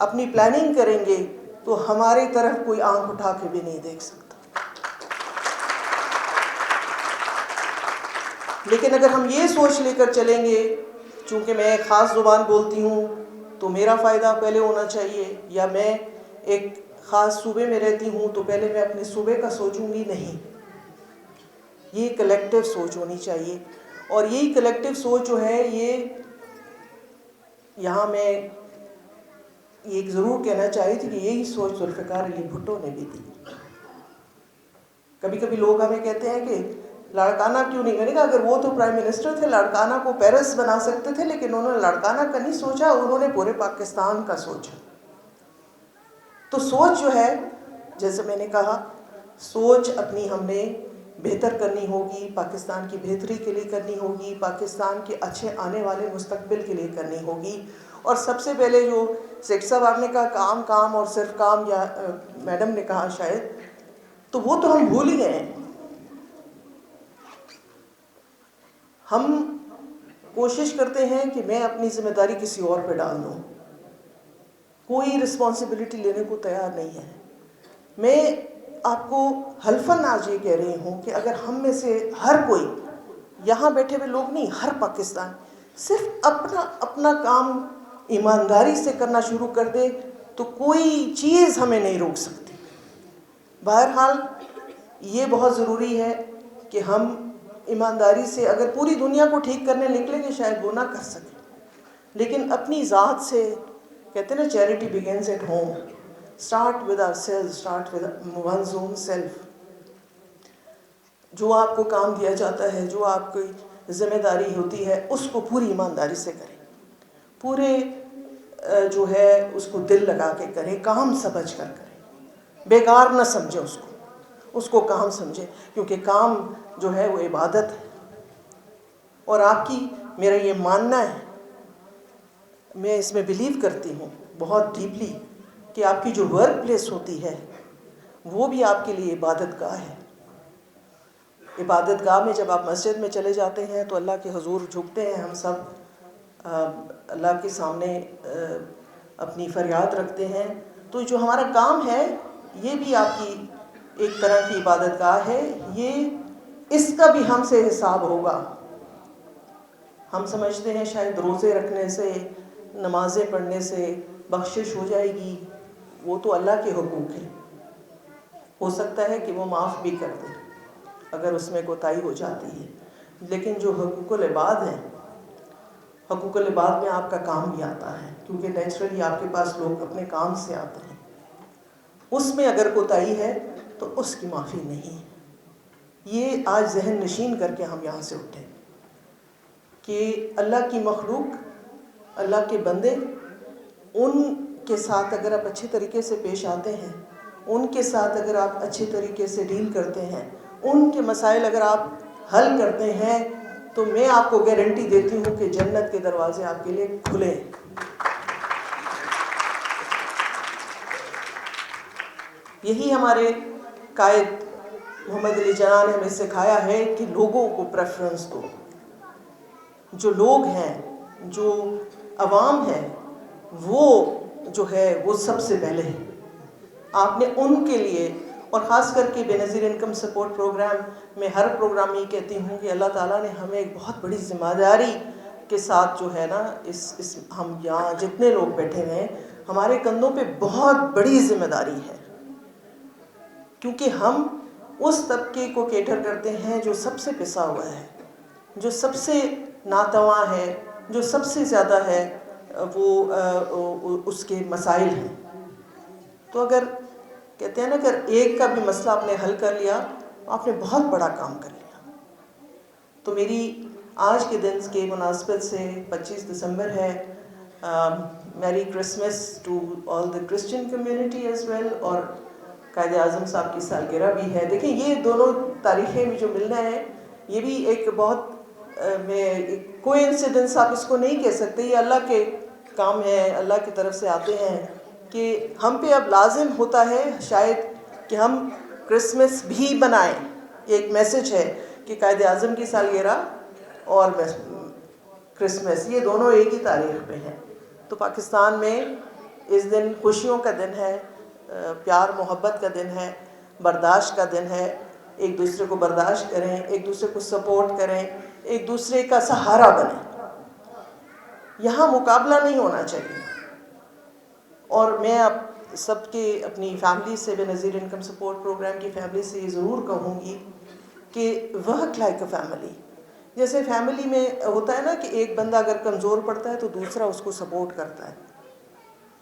اپنی پلاننگ کریں گے تو ہماری طرف کوئی آنکھ اٹھا کے بھی نہیں دیکھ سکتا. لیکن اگر ہم یہ سوچ لے کر چلیں گے چونکہ میں ایک خاص زبان بولتی ہوں تو میرا فائدہ پہلے ہونا چاہیے، یا میں ایک خاص صوبے میں رہتی ہوں تو پہلے میں اپنے صوبے کا سوچوں گی، نہیں. یہ کلیکٹیو سوچ ہونی چاہیے. اور یہی کلیکٹیو سوچ جو ہے، یہ یہاں میں ایک ضرور کہنا چاہی تھی کہ یہی سوچ ذوالفقار علی بھٹو نے بھی دی. کبھی کبھی لوگ ہمیں کہتے ہیں کہ لاڑکانہ کیوں نہیں. میں نے کہا اگر وہ تو پرائم منسٹر تھے، لاڑکانہ کو پیرس بنا سکتے تھے، لیکن انہوں نے لاڑکانہ کا نہیں سوچا، انہوں نے پورے پاکستان کا سوچا. تو سوچ جو ہے، جیسے میں نے کہا، سوچ اپنی ہم نے بہتر کرنی ہوگی، پاکستان کی بہتری کے لیے کرنی ہوگی، پاکستان کے اچھے آنے والے مستقبل کے لیے کرنی ہوگی. اور سب سے پہلے جو سیٹ صاحب آپ نے کہا کام کام اور صرف کام، یا میڈم نے کہا شاید، تو وہ تو ہم بھول ہی گئے ہیں. ہم کوشش کرتے ہیں کہ میں اپنی ذمہ داری کسی اور پہ ڈال دوں، کوئی رسپانسبلٹی لینے کو تیار نہیں ہے. میں آپ کو حلفاً آج یہ کہہ رہی ہوں کہ اگر ہم میں سے ہر کوئی، یہاں بیٹھے ہوئے لوگ نہیں، ہر پاکستان صرف اپنا اپنا کام ایمانداری سے کرنا شروع کر دے تو کوئی چیز ہمیں نہیں روک سکتی. بہرحال یہ بہت ضروری ہے کہ ہم ایمانداری سے، اگر پوری دنیا کو ٹھیک کرنے نکلیں گے شاید وہ نہ کر سکیں، لیکن اپنی ذات سے، کہتے ہیں نا charity begins at home. Start with our self, start with one's own self. جو آپ کو کام دیا جاتا ہے، جو آپ کی ذمہ داری ہوتی ہے، اس کو پوری ایمانداری سے کریں، پورے جو ہے اس کو دل لگا کے کریں، کام سمجھ کر کریں، بیکار نہ سمجھیں اس کو کام سمجھیں، کیونکہ کام جو ہے وہ عبادت ہے. اور آپ کی، میرا یہ ماننا ہے، میں اس میں بلیو کرتی ہوں بہت ڈیپلی، کہ آپ کی جو ورک پلیس ہوتی ہے وہ بھی آپ کے لیے عبادت گاہ ہے. عبادت گاہ میں جب آپ مسجد میں چلے جاتے ہیں تو اللہ کے حضور جھکتے ہیں، ہم سب اللہ کے سامنے اپنی فریاد رکھتے ہیں. تو جو ہمارا کام ہے یہ بھی آپ کی ایک طرح کی عبادت گاہ ہے. اس کا بھی ہم سے حساب ہوگا. ہم سمجھتے ہیں شاید روزے رکھنے سے، نمازیں پڑھنے سے بخشش ہو جائے گی. وہ تو اللہ کے حقوق ہیں، ہو سکتا ہے کہ وہ معاف بھی کر دے اگر اس میں کوتاہی ہو جاتی ہے. لیکن جو حقوق العباد ہیں، حقوق العباد میں آپ کا کام بھی آتا ہے، کیونکہ نیچرلی آپ کے پاس لوگ اپنے کام سے آتے ہیں. اس میں اگر کوتاہی ہے تو اس کی معافی نہیں ہے. یہ آج ذہن نشین کر کے ہم یہاں سے اٹھیں کہ اللہ کی مخلوق، اللہ کے بندے، ان کے ساتھ اگر آپ اچھے طریقے سے پیش آتے ہیں، ان کے ساتھ اگر آپ اچھے طریقے سے ڈیل کرتے ہیں، ان کے مسائل اگر آپ حل کرتے ہیں، تو میں آپ کو گارنٹی دیتی ہوں کہ جنت کے دروازے آپ کے لیے کھلے. یہی ہمارے قائد محمد علی جناح نے ہمیں سکھایا ہے کہ لوگوں کو پریفرنس دو. جو لوگ ہیں، جو عوام ہے، وہ جو ہے وہ سب سے پہلے ہے. آپ نے ان کے لیے، اور خاص کر کے بے نظیر انکم سپورٹ پروگرام میں ہر پروگرام یہ کہتی ہوں کہ اللہ تعالیٰ نے ہمیں ایک بہت بڑی ذمہ داری کے ساتھ جو ہے نا، ہم یہاں جتنے لوگ بیٹھے ہوئے ہیں، ہمارے کندھوں پہ بہت بڑی ذمہ داری ہے، کیونکہ ہم اس طبقے کو کیٹر کرتے ہیں جو سب سے پسا ہوا ہے، جو سب سے ناتواں ہے، جو سب سے زیادہ ہے وہ اس کے مسائل ہیں. تو اگر کہتے ہیں نا کہ ایک کا بھی مسئلہ آپ نے حل کر لیا، آپ نے بہت بڑا کام کر لیا. تو میری آج کے دن کے مناسبت سے 25 دسمبر ہے، میری Christmas to all the Christian community as well, اور قائد اعظم صاحب کی سالگرہ بھی ہے. دیکھیں یہ دونوں تاریخیں بھی جو ملنا ہے، یہ بھی ایک بہت کوئی انسیڈنس آپ اس کو نہیں کہہ سکتے، یہ اللہ کے کام ہے، اللہ کی طرف سے آتے ہیں کہ ہم پہ اب لازم ہوتا ہے شاید کہ ہم کرسمس بھی بنائیں. ایک میسج ہے کہ قائد اعظم کی سالگرہ اور کرسمس یہ دونوں ایک ہی تاریخ پہ ہیں. تو پاکستان میں اس دن خوشیوں کا دن ہے، پیار محبت کا دن ہے، برداشت کا دن ہے. ایک دوسرے کو برداشت کریں، ایک دوسرے کو سپورٹ کریں، ایک دوسرے کا سہارا بنیں. یہاں مقابلہ نہیں ہونا چاہیے. اور میں اب سب کے اپنی فیملی سے، بے نظیر انکم سپورٹ پروگرام کی فیملی سے یہ ضرور کہوں گی کہ ورک لائک اے فیملی. جیسے فیملی میں ہوتا ہے نا کہ ایک بندہ اگر کمزور پڑتا ہے تو دوسرا اس کو سپورٹ کرتا ہے.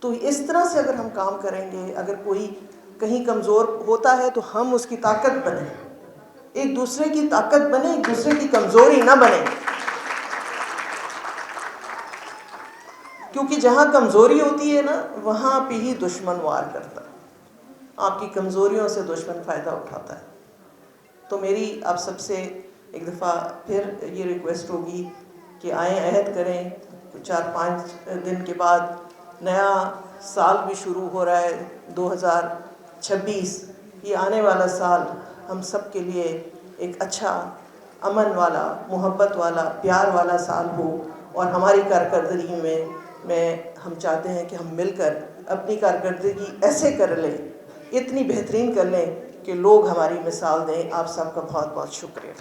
تو اس طرح سے اگر ہم کام کریں گے، اگر کوئی کہیں کمزور ہوتا ہے تو ہم اس کی طاقت بنیں، ایک دوسرے کی طاقت بنیں، ایک دوسرے کی کمزوری نہ بنیں. کیونکہ جہاں کمزوری ہوتی ہے نا، وہاں پہ ہی دشمن وار کرتا ہے. آپ کی کمزوریوں سے دشمن فائدہ اٹھاتا ہے. تو میری آپ سب سے ایک دفعہ پھر یہ ریکویسٹ ہوگی کہ آئیں، عہد کریں. 4-5 دن کے بعد نیا سال بھی شروع ہو رہا ہے، 2026. یہ آنے والا سال ہم سب کے لیے ایک اچھا، امن والا، محبت والا، پیار والا سال ہو. اور ہماری کارکردگی میں ہم چاہتے ہیں کہ ہم مل کر اپنی کارکردگی ایسے کر لیں، اتنی بہترین کر لیں کہ لوگ ہماری مثال دیں. آپ سب کا بہت بہت شکریہ.